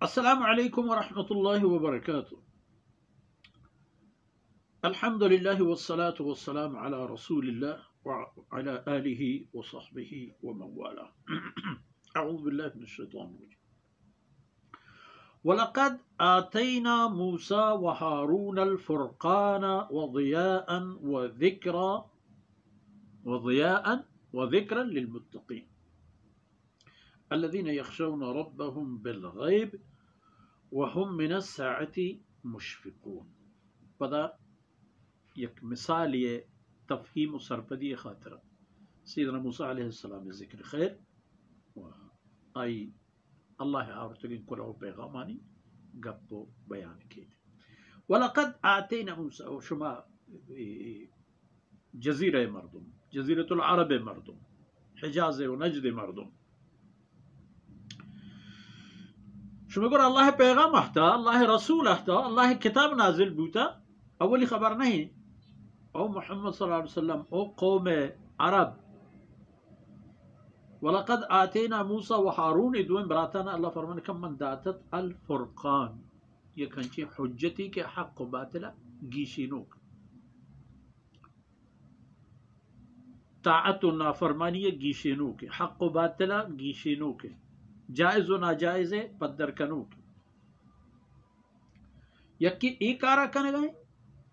السلام علیکم ورحمۃ اللہ وبرکاتہ. الحمد للہ والصلاة والسلام علی رسول اللہ وعلی آلہ وصحبہ ومن والاه. اعوذ باللہ من الشیطان الرجیم. وَلَقَدْ آتَيْنَا مُوسَى وَهَارُونَ الْفُرْقَانَ وَضِيَاءً لِلْمُتَّقِينَ الذين يخشون ربهم بالغيب وهم من الساعة مشفقون. پدا یک مثال یہ تفہیم و سرپدی خاطر سیدنا موسیٰ علیہ السلام ذکر خیر آئی اللہ آورتگین کلو پیغامانی گپ و بیان کی. وَلَقَدْ آتَيْنَا مُوسَى وشما جزیرہ مردم جزیرۃ العرب مردم حجاز و نجد مردم شما گر اللہ پیغام احتا اللہ رسول احتا اللہ کتاب نازل بوتا اولی خبر نہیں او محمد صلی اللہ علیہ وسلم او قوم عرب. وَلَقَدْ آتَيْنَا مُوسَى وَهَارُونَ دوم براتانا اللہ فرمان کم من داتت الفرقان یہ کنچی حجتی کے حق و باطلہ گیشینوک طاعت و نافرمانی گیشینوک حق و باطلہ گیشینوک جائز و ناجائز پدر کنوک یکی ایک آرہ کنے گئے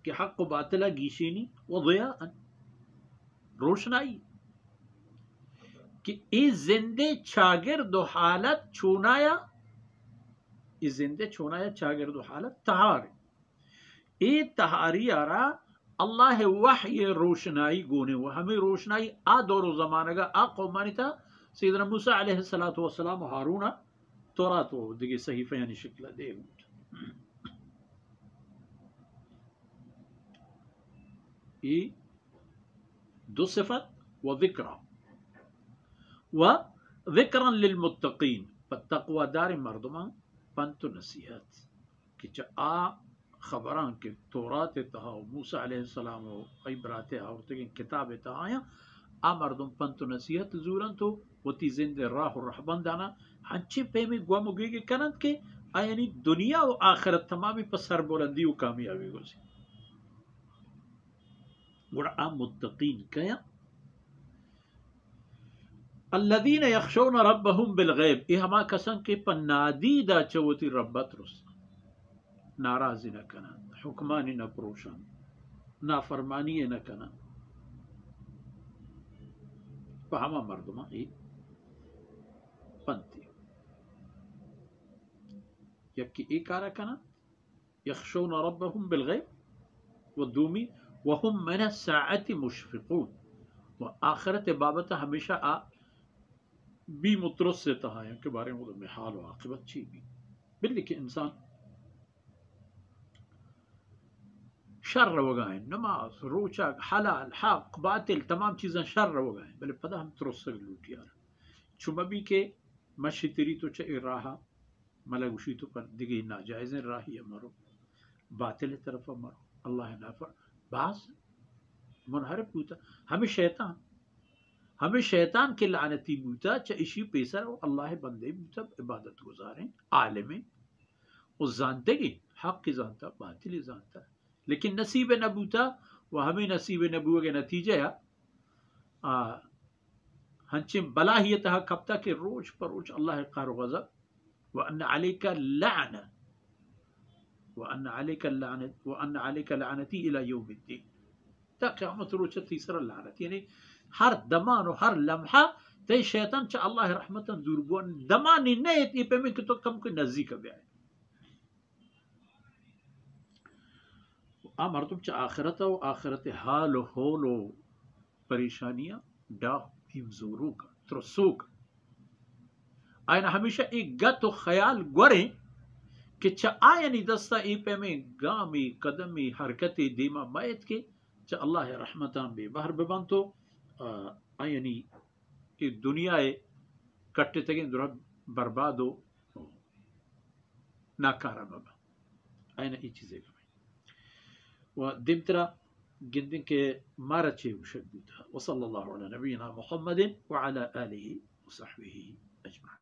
کہ حق و باطلہ گیشینی و ضیاء روشنائی کہ ای زندے چاگرد و حالت چونایا ای زندے چونایا چاگرد و حالت تہار ای تہاری آرہ اللہ وحی روشنائی گونے و ہمیں روشنائی آ دور و زمانگا آ قومانی تھا سیدنا موسیٰ علیہ السلام و ہارون تورات و دیگه صحیفہ یعنی شکل دے گوٹ ای دو صفت و ذکرہ للمتقین تقوی دار مردمان پنت و نصیحت کہ آ خبران کہ تورات تہا و موسیٰ علیہ السلام و عبرات آورتگین کتاب تہا آیا آ مردم پنت و نصیحت زورن تو وتی زند راہ و رحبان دانا ہنچے پیمی گوامو گئے کنند کہ آیانی دنیا و آخرت تمامی پسر بلندی و کامیابی گوزی گوڑا آ متقین کیا الذین یخشون ربهم بالغیب یہ ہما کسن کے پنادیدہ چوتی ربت رس ناراضی نہ کنند حکمانی نہ پروشن نافرمانی نہ کنند فہما مردمہ ای پنتی یکی ایک آرہ کنا یخشون ربهم بالغیب و دومی وهم من الساعت مشفقون و آخرت بابتا ہمیشہ بھی مترسطہ ہے کہ بارے میں حال و عاقبت چی بھی بلی کہ انسان شر وگائیں نماز روچہ حلال حق باطل تمام چیزیں شر وگائیں بلے پدا ہم ترسل لوٹی آرہا چوما بھی کہ مشی تیری تو چاہی راہا ملگوشی تو پر دیگی ناجائز راہی مرو باطل طرف مرو اللہ نافر بعض منحرف ہوتا ہمیں شیطان کے لعنتی بوتا چاہیشی پیسر و اللہ بندے بوتا عبادت گزاریں عالمیں وہ زانتے گی حق کی زانتا باطل زانتا لیکن نصیب نبوتا و ہمیں نصیب نبوہ کے نتیجہ ہنچے بلاہیتہ کبتا کہ روز پر روز اللہ قہر و غضب وَأَنَّ عَلَيْكَ لَعْنَتِي إِلَى يَوْمِ الدِّينِ تا قیامت روچہ تیسرا لعنت یعنی ہر دمان و ہر لمحہ تے شیطان چا اللہ رحمتا دور بوان دمانی نیت یہ پہ میں کہ تو کم کوئی نزدیک بھی آئے مردم چا آخرت و آخرت حال و حول و پریشانیاں ڈاہ ہمزورو کا ترسو کا آئینا ہمیشہ ایک گت و خیال گوریں کہ چا آئینی دستا ای پہ میں گامی قدمی حرکتی دیما مائت کے چا اللہ رحمتان بے بہر ببان تو آئینی دنیا کٹے تگیں درہ برباد و ناکارا بابا آئینا ای چیزیں گا و دمترا گندن کے مارا چھے وشک بوتا وصلی اللہ علی نبینا محمد وعلى آلہ وصحبہ اجمعین.